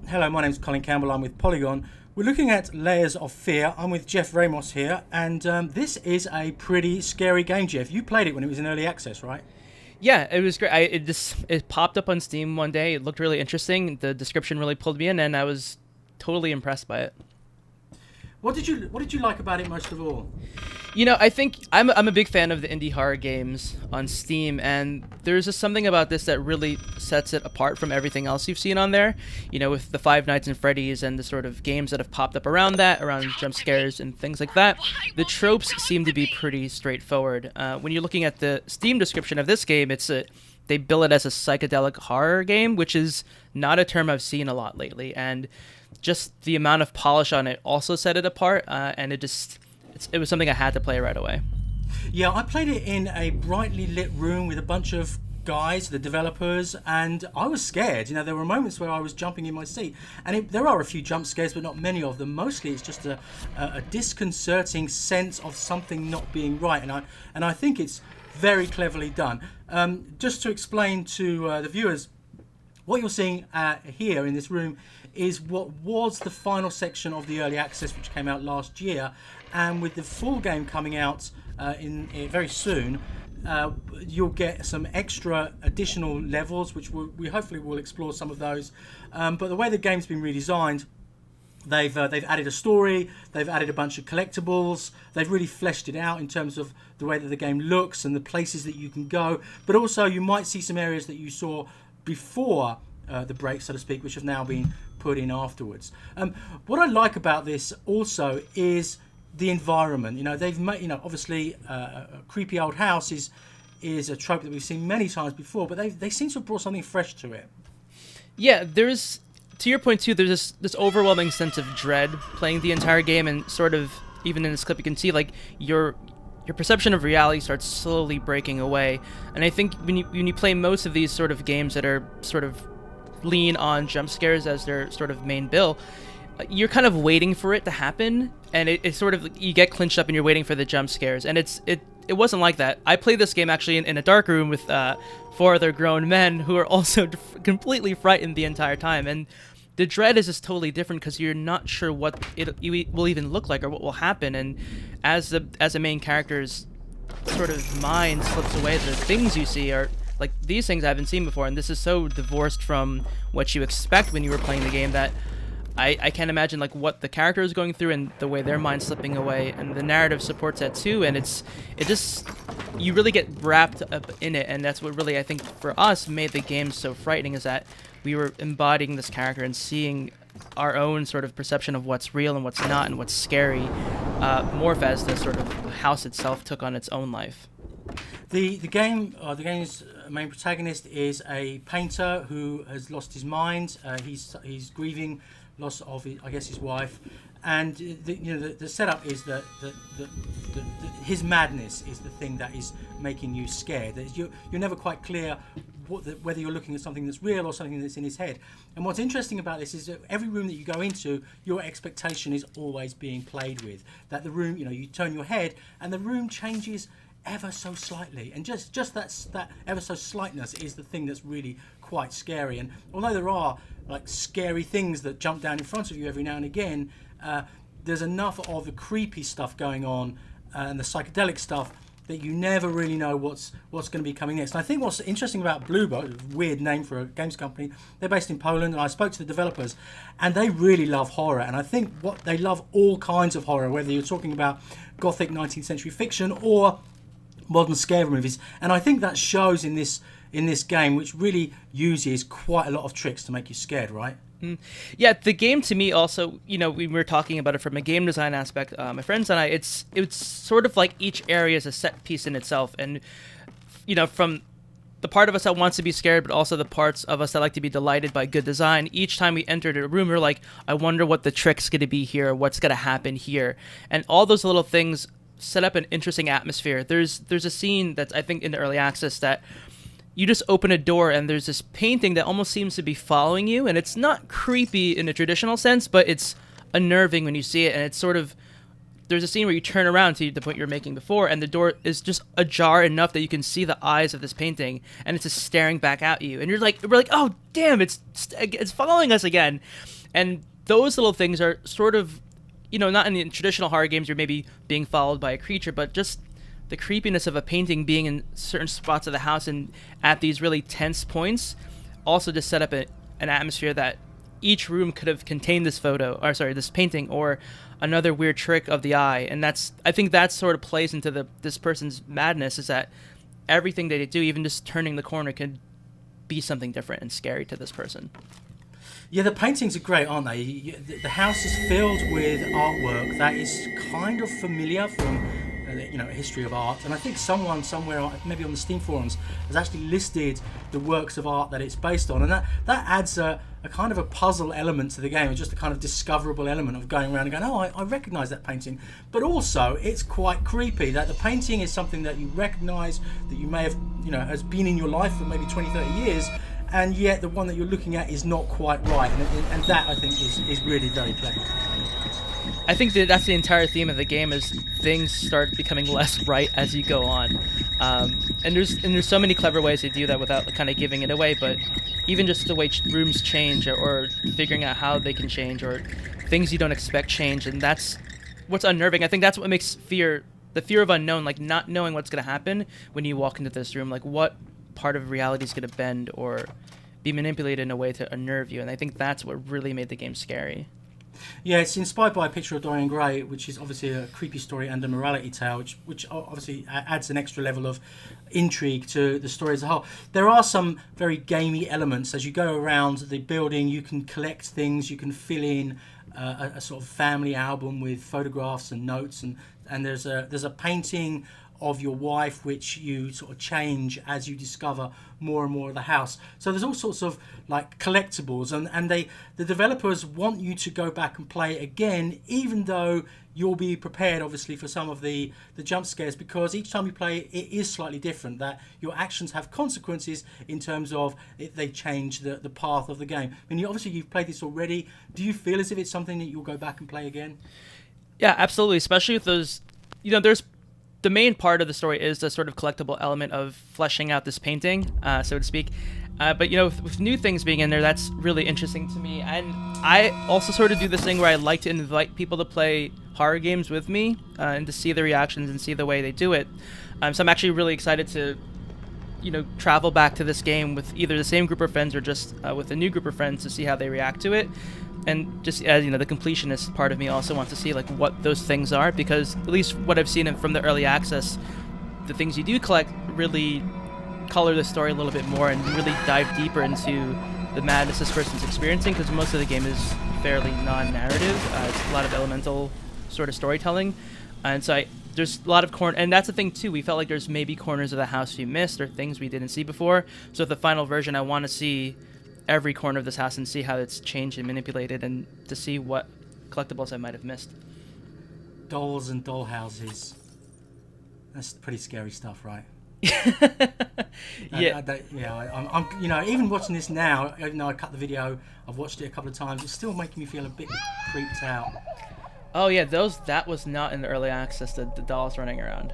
Hello, my name's Colin Campbell. I'm with Polygon. We're looking at Layers of Fear. I'm with Jeff Ramos here, and this is a pretty scary game, Jeff. You played it when it was in early access, right? Yeah, it was great. It popped up on Steam one day. It looked really interesting. The description really pulled me in, and I was totally impressed by it. What did you like about it most of all? I think I'm a big fan of the indie horror games on Steam, and there's just something about this that really sets it apart from everything else you've seen on there. With the Five Nights at Freddy's and the sort of games that have popped up around jump scares and things like that. The tropes seem to be pretty straightforward. When you're looking at the Steam description of this game, they bill it as a psychedelic horror game, which is not a term I've seen a lot lately, and just the amount of polish on it also set it apart, and it was something I had to play right away. Yeah, I played it in a brightly lit room with a bunch of guys, the developers, and I was scared. There were moments where I was jumping in my seat, and there are a few jump scares, but not many of them. Mostly it's just a disconcerting sense of something not being right, and I think it's very cleverly done. Just to explain to the viewers, what you're seeing here in this room is what was the final section of the early access, which came out last year, and with the full game coming out in very soon, you'll get some extra additional levels, which we hopefully will explore some of those. But the way the game's been redesigned, they've added a story, they've added a bunch of collectibles, they've really fleshed it out in terms of the way that the game looks and the places that you can go. But also you might see some areas that you saw before the break, so to speak, which have now been put in afterwards. What I like about this also is the environment. They've made, obviously a creepy old house is a trope that we've seen many times before, but they seem to have brought something fresh to it. Yeah, there's, to your point too, there's this overwhelming sense of dread playing the entire game, and sort of even in this clip you can see like your perception of reality starts slowly breaking away. And I think when you play most of these sort of games that are sort of lean on jump scares as their sort of main bill, you're kind of waiting for it to happen, and it's sort of, you get clinched up and you're waiting for the jump scares, and it wasn't like that. I played this game actually in a dark room with 4 other grown men who are also completely frightened the entire time, and the dread is just totally different because you're not sure what it will even look like or what will happen. And as the main character's sort of mind slips away, the things you see are like these things I haven't seen before, and this is so divorced from what you expect when you were playing the game that I can't imagine like what the character is going through and the way their mind's slipping away, and the narrative supports that too, and you really get wrapped up in it, and that's what really I think for us made the game so frightening, is that we were embodying this character and seeing our own sort of perception of what's real and what's not and what's scary morph as the sort of house itself took on its own life. The game's main protagonist is a painter who has lost his mind. He's grieving loss of his wife, and the setup is that his madness is the thing that is making you scared. You're never quite clear whether you're looking at something that's real or something that's in his head. And what's interesting about this is that every room that you go into, your expectation is always being played with. That the room, you turn your head and the room changes ever so slightly, and just that ever so slightness is the thing that's really quite scary. And although there are like scary things that jump down in front of you every now and again, there's enough of the creepy stuff going on and the psychedelic stuff that you never really know what's going to be coming next. And I think what's interesting about Bluebird, weird name for a games company, they're based in Poland, and I spoke to the developers, and they really love horror. And I think they love all kinds of horror, whether you're talking about gothic 19th century fiction or modern scare movies, and I think that shows in this game, which really uses quite a lot of tricks to make you scared, right? Yeah, the game to me also, we were talking about it from a game design aspect, my friends and I, it's sort of like each area is a set piece in itself, and from the part of us that wants to be scared, but also the parts of us that like to be delighted by good design, each time we entered a room, we're like, I wonder what the trick's going to be here, what's going to happen here, and all those little things set up an interesting atmosphere. There's a scene that's, I think, in the early access that you just open a door and there's this painting that almost seems to be following you, and it's not creepy in a traditional sense, but it's unnerving when you see it, and it's sort of, there's a scene where you turn around to the point you were making before, and the door is just ajar enough that you can see the eyes of this painting, and it's just staring back at you, and we're like, oh damn, it's following us again. And those little things are sort of, not in the traditional horror games you're maybe being followed by a creature, but just the creepiness of a painting being in certain spots of the house and at these really tense points also just set up an atmosphere that each room could have contained this painting or another weird trick of the eye. And I think that sort of plays into this person's madness, is that everything that they do, even just turning the corner, could be something different and scary to this person. Yeah, the paintings are great, aren't they? The house is filled with artwork that is kind of familiar from a history of art, and I think someone somewhere, maybe on the Steam forums, has actually listed the works of art that it's based on, and that adds a kind of a puzzle element to the game. It's just a kind of discoverable element of going around and going, oh, I recognise that painting. But also, it's quite creepy that the painting is something that you recognise, that you may have, has been in your life for maybe 20, 30 years, and yet the one that you're looking at is not quite right, and that, I think, is really very clever. I think that's the entire theme of the game, is things start becoming less right as you go on, and there's so many clever ways to do that without kind of giving it away. But even just the way rooms change, or figuring out how they can change, or things you don't expect change, and that's what's unnerving. I think that's what makes the fear of unknown, like not knowing what's going to happen when you walk into this room, like what part of reality is going to bend or be manipulated in a way to unnerve you. And I think that's what really made the game scary. Yeah, it's inspired by A Picture of Dorian Gray, which is obviously a creepy story and a morality tale, which obviously adds an extra level of intrigue to the story as a whole. There are some very gamey elements. As you go around the building, you can collect things, you can fill in a sort of family album with photographs and notes, and there's a painting of your wife which you sort of change as you discover more and more of the house. So there's all sorts of like collectibles, and the developers want you to go back and play again, even though you'll be prepared obviously for some of the jump scares, because each time you play it is slightly different, that your actions have consequences in terms of they change the path of the game. I mean, you've played this already. Do you feel as if it's something that you'll go back and play again? Yeah, absolutely, especially with those, there's the main part of the story is the sort of collectible element of fleshing out this painting, so to speak. But with new things being in there, that's really interesting to me. And I also sort of do this thing where I like to invite people to play horror games with me, and to see their reactions and see the way they do it. So I'm actually really excited to, travel back to this game with either the same group of friends or just with a new group of friends to see how they react to it. And just as the completionist part of me also wants to see like what those things are, because at least what I've seen from the early access, the things you do collect really color the story a little bit more and really dive deeper into the madness this person's experiencing, because most of the game is fairly non-narrative. It's a lot of elemental sort of storytelling, and so there's a lot of and that's the thing too, we felt like there's maybe corners of the house we missed or things we didn't see before. So with the final version, I want to see every corner of this house and see how it's changed and manipulated, and to see what collectibles I might have missed. Dolls and doll houses. That's pretty scary stuff, right? Yeah. I'm even watching this now, even though I cut the video, I've watched it a couple of times, it's still making me feel a bit creeped out. Oh yeah, that was not in the early access, the dolls running around.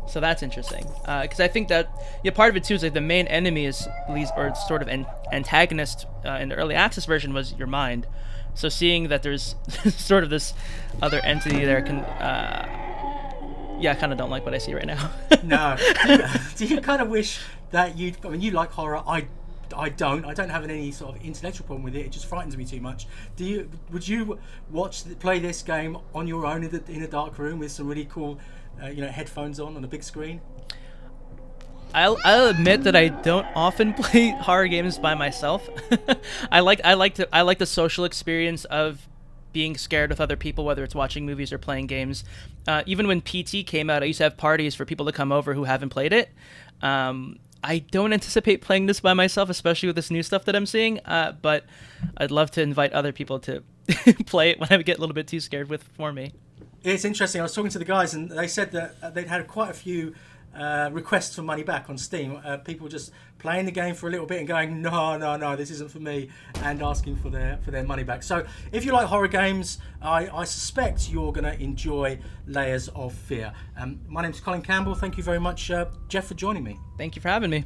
So that's interesting, because I think that part of it too is like the main enemy is or sort of antagonist in the early access version was your mind. So seeing that there's sort of this other entity there can, I kind of don't like what I see right now. No, do you kind of wish that you like horror? I don't have any sort of intellectual problem with it. It just frightens me too much. Would you play this game on your own in a dark room with some really cool headphones on a big screen? I'll admit that I don't often play horror games by myself. I like the social experience of being scared with other people, whether it's watching movies or playing games. Even when P.T. came out, I used to have parties for people to come over who haven't played it. I don't anticipate playing this by myself, especially with this new stuff that I'm seeing, but I'd love to invite other people to play it when I get a little bit too scared for me. It's interesting. I was talking to the guys, and they said that they'd had quite a few requests for money back on Steam. People just playing the game for a little bit and going, no, this isn't for me, and asking for their money back. So if you like horror games, I suspect you're going to enjoy Layers of Fear. My name's Colin Campbell. Thank you very much, Jeff, for joining me. Thank you for having me.